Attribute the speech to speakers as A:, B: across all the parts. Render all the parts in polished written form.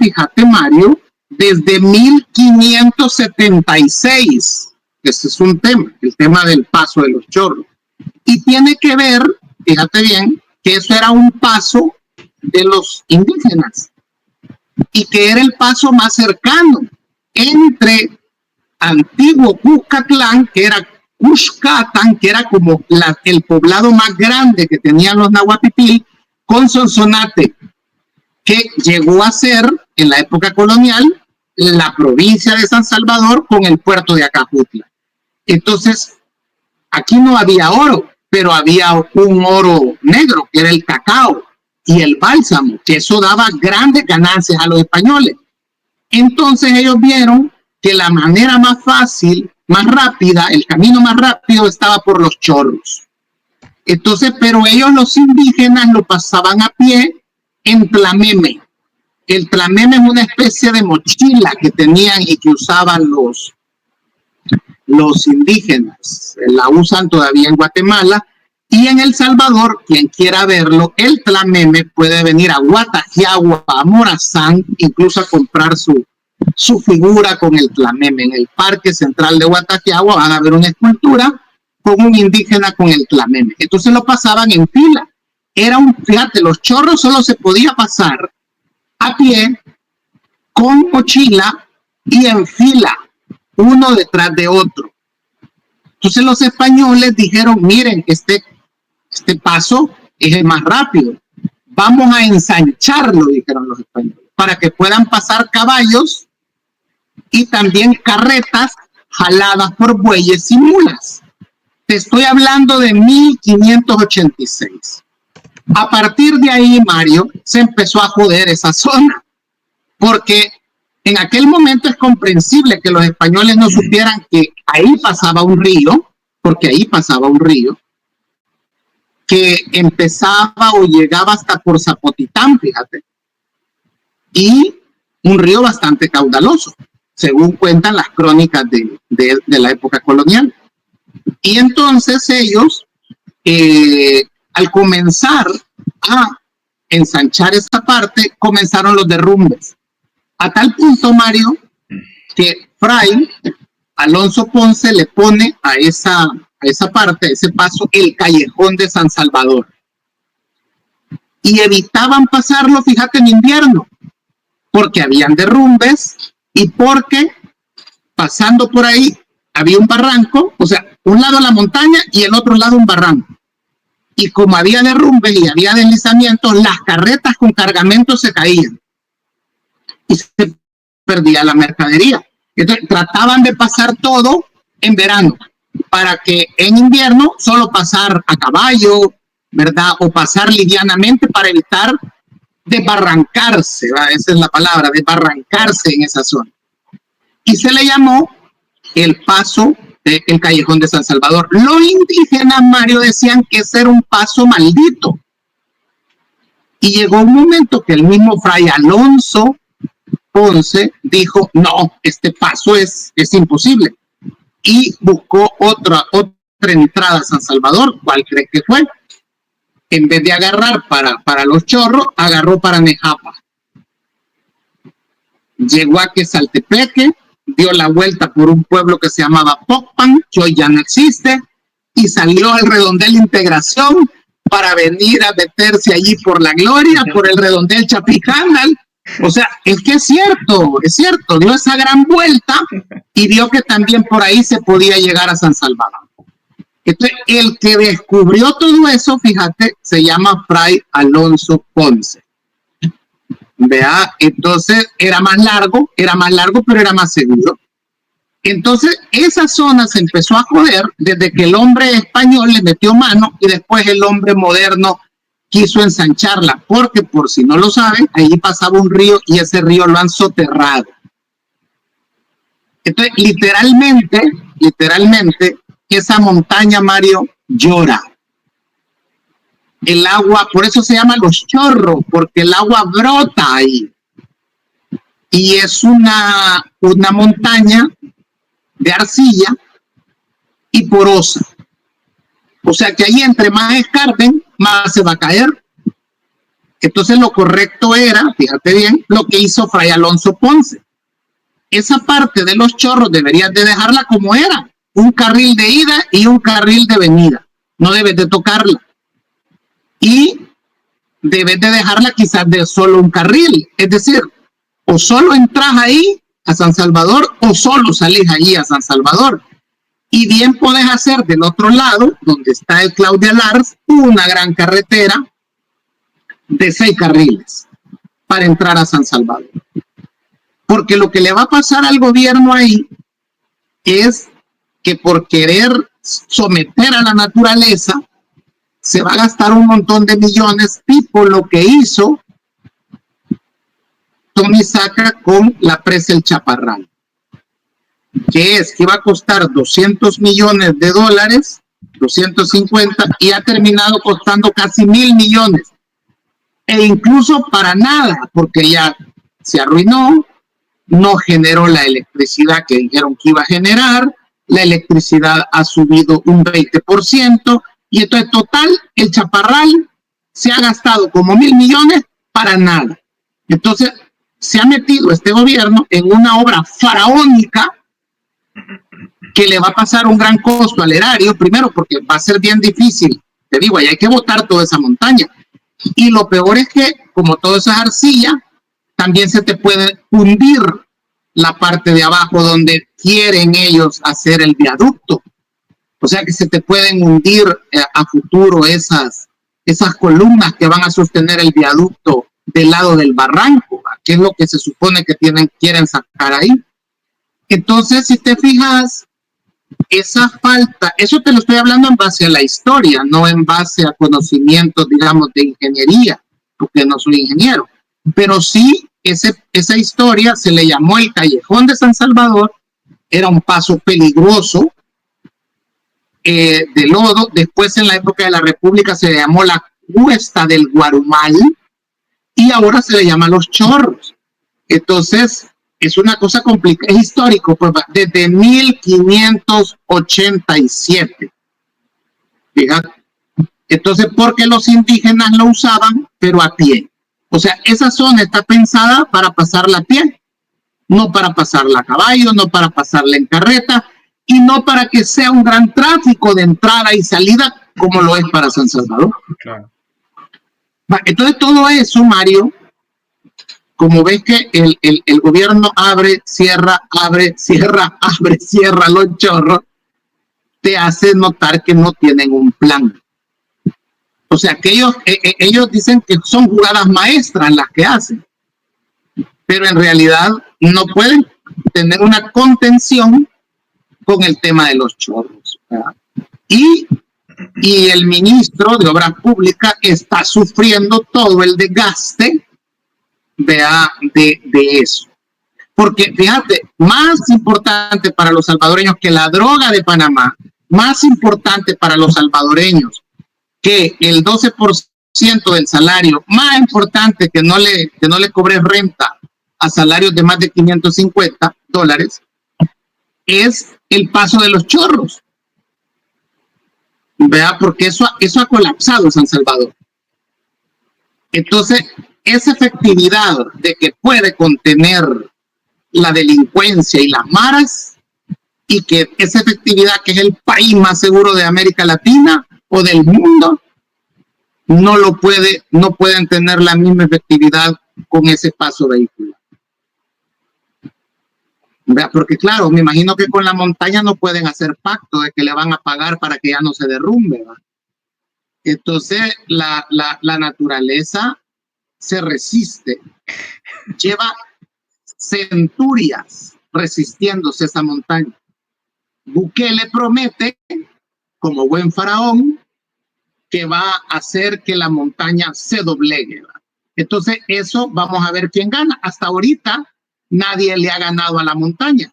A: fíjate, Mario, desde 1576. Ese es un tema, el tema del paso de los chorros. Y tiene que ver, fíjate bien, que eso era un paso de los indígenas y que era el paso más cercano entre antiguo Cuscatlán, que era Cuscatán, que era como el poblado más grande que tenían los Nahuatipil, con Sonsonate, que llegó a ser en la época colonial la provincia de San Salvador con el puerto de Acajutla. Entonces, aquí no había oro, pero había un oro negro, que era el cacao y el bálsamo, que eso daba grandes ganancias a los españoles. Entonces ellos vieron que la manera más fácil, más rápida, el camino más rápido estaba por los chorros. Entonces, pero ellos, los indígenas, lo pasaban a pie en tlameme. El tlameme es una especie de mochila que tenían y que usaban los indígenas. La usan todavía en Guatemala y en El Salvador. Quien quiera verlo, el tlameme puede venir a Guatajiagua, a Morazán, incluso a comprar su figura con el tlameme. En el Parque Central de Guatajiagua van a ver una escultura con un indígena con el tlameme. Entonces lo pasaban en fila. Fíjate, los chorros solo se podía pasar a pie, con mochila y en fila, uno detrás de otro. Entonces los españoles dijeron, miren, este paso es el más rápido. Vamos a ensancharlo, dijeron los españoles, para que puedan pasar caballos y también carretas jaladas por bueyes y mulas. Te estoy hablando de 1586. A partir de ahí, Mario, se empezó a joder esa zona, porque en aquel momento es comprensible que los españoles no supieran que ahí pasaba un río, porque ahí pasaba un río, que empezaba o llegaba hasta por Zapotitán, fíjate, y un río bastante caudaloso, según cuentan las crónicas de la época colonial. Y entonces ellos, al comenzar a ensanchar esa parte, comenzaron los derrumbes. A tal punto, Mario, que Fray Alonso Ponce le pone a esa parte, a ese paso, el Callejón de San Salvador. Y evitaban pasarlo, fíjate, en invierno, porque habían derrumbes y porque pasando por ahí había un barranco, o sea, un lado la montaña y el otro lado un barranco. Y como había derrumbes y había deslizamientos, las carretas con cargamentos se caían y se perdía la mercadería. Entonces trataban de pasar todo en verano para que en invierno solo pasar a caballo, ¿verdad? O pasar livianamente para evitar desbarrancarse, ¿verdad? Esa es la palabra, desbarrancarse en esa zona. Y se le llamó el paso, el Callejón de San Salvador. Los indígenas, Mario, decían que ese era un paso maldito. Y llegó un momento que el mismo Fray Alonso Ponce dijo, no, este paso es imposible. Y buscó otra entrada a San Salvador. ¿Cuál crees que fue? En vez de agarrar para los chorros, agarró para Nejapa. Llegó a Quesaltepeque, dio la vuelta por un pueblo que se llamaba Pocpan, que hoy ya no existe, y salió al redondel Integración para venir a meterse allí por La Gloria, por el redondel Chapicanal. O sea, es que es cierto, dio esa gran vuelta y vio que también por ahí se podía llegar a San Salvador. Entonces, el que descubrió todo eso, fíjate, se llama Fray Alonso Ponce. Vea, entonces era más largo, pero era más seguro. Entonces, esa zona se empezó a joder desde que el hombre español le metió mano y después el hombre moderno quiso ensancharla, porque por si no lo saben, ahí pasaba un río y ese río lo han soterrado. Entonces, literalmente, esa montaña, Mario, llora. El agua, por eso se llama Los Chorros, porque el agua brota ahí. Y es una montaña de arcilla y porosa. O sea que ahí entre más escarben, más se va a caer. Entonces lo correcto era, fíjate bien, lo que hizo Fray Alonso Ponce. Esa parte de los chorros deberías de dejarla como era, un carril de ida y un carril de venida. No debes de tocarla. Y debes de dejarla quizás de solo un carril. Es decir, o solo entras ahí a San Salvador o solo salís allí a San Salvador. Y bien podés hacer del otro lado, donde está el Claudia Lars, una gran carretera de 6 carriles para entrar a San Salvador. Porque lo que le va a pasar al gobierno ahí es que por querer someter a la naturaleza se va a gastar un montón de millones, tipo lo que hizo Tony Saca con la presa El Chaparral, que es que iba a costar $200 millones, 250, y ha terminado costando casi 1,000 millones. E incluso para nada, porque ya se arruinó, no generó la electricidad que dijeron que iba a generar, la electricidad ha subido un 20%, y entonces total, el Chaparral se ha gastado como 1,000 millones para nada. Entonces, se ha metido este gobierno en una obra faraónica que le va a pasar un gran costo al erario, primero porque va a ser bien difícil, te digo, ahí hay que botar toda esa montaña. Y lo peor es que, como todo eso es arcilla, también se te puede hundir la parte de abajo donde quieren ellos hacer el viaducto. O sea que se te pueden hundir a futuro esas columnas que van a sostener el viaducto del lado del barranco, que es lo que se supone que quieren sacar ahí. Entonces, si te fijas, esa falta, eso te lo estoy hablando en base a la historia, no en base a conocimientos, digamos, de ingeniería, porque no soy ingeniero, pero sí esa historia se le llamó el Callejón de San Salvador, era un paso peligroso de lodo. Después, en la época de la República, se le llamó la Cuesta del Guarumal y ahora se le llama Los Chorros. Entonces, es una cosa complicada, es histórico, pues, desde 1587. Fíjate. Entonces, porque los indígenas lo usaban, pero a pie. O sea, esa zona está pensada para pasarla a pie, no para pasarla a caballo, no para pasarla en carreta, y no para que sea un gran tráfico de entrada y salida como lo es para San Salvador. Claro. Entonces, todo eso, Mario, como ves que el gobierno abre, cierra los chorros, te hace notar que no tienen un plan. O sea, que ellos dicen que son jugadas maestras las que hacen, pero en realidad no pueden tener una contención con el tema de los chorros. ¿Verdad? Y el ministro de Obras Públicas está sufriendo todo el desgaste de eso. Porque fíjate, más importante para los salvadoreños que la droga de Panamá, más importante para los salvadoreños que el 12% del salario, más importante que no le cobres renta a salarios de más de $550, es el paso de los chorros. Vea, porque eso ha colapsado San Salvador. Entonces, esa efectividad de que puede contener la delincuencia y las maras, y que esa efectividad que es el país más seguro de América Latina o del mundo, no pueden tener la misma efectividad con ese paso vehicular. Porque claro, me imagino que con la montaña no pueden hacer pacto de que le van a pagar para que ya no se derrumbe, ¿verdad? Entonces la naturaleza se resiste, lleva centurias resistiéndose esa montaña. Bukele promete, como buen faraón, que va a hacer que la montaña se doblegue, ¿verdad? Entonces eso vamos a ver quién gana. Hasta ahorita nadie le ha ganado a la montaña.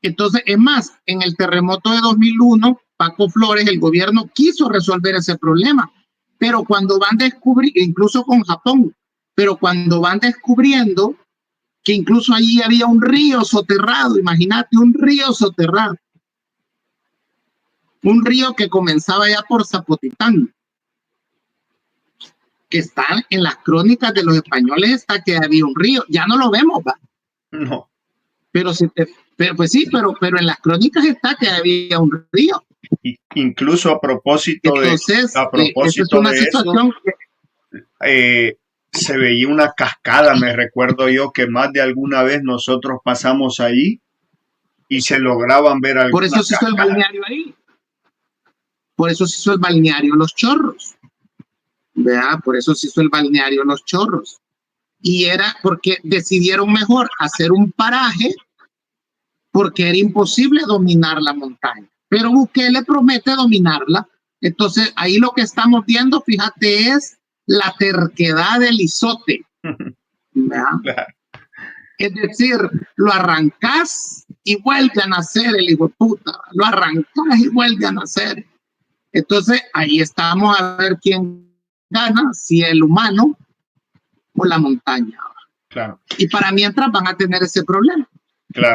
A: Entonces, es más, en el terremoto de 2001, Paco Flores, el gobierno quiso resolver ese problema, pero cuando van descubriendo, incluso con Japón, pero cuando van descubriendo que incluso allí había un río soterrado, imagínate, un río soterrado, un río que comenzaba ya por Zapotitán. que está en las crónicas de los españoles, está que había un río. Ya no lo vemos, ¿va?
B: No.
A: Pero pues sí, pero en las crónicas está que había un río.
B: Incluso a propósito
A: Entonces,
B: de
A: esa es una situación
B: que se veía una cascada. Me recuerdo yo que más de alguna vez nosotros pasamos ahí y se lograban ver algunas
A: por eso se hizo el balneario ahí. Por eso se hizo el balneario Los Chorros. ¿Verdad? Por eso se hizo el balneario Los Chorros. Y era porque decidieron mejor hacer un paraje porque era imposible dominar la montaña. Pero Bukele promete dominarla. Entonces, ahí lo que estamos viendo, fíjate, es la terquedad del izote. ¿Verdad?
B: Claro.
A: Es decir, lo arrancás y vuelve a nacer el hijo de puta. Lo arrancás y vuelve a nacer. Entonces, ahí estamos a ver quién gana, si el humano o la montaña.
B: Claro.
A: Y para mientras van a tener ese problema.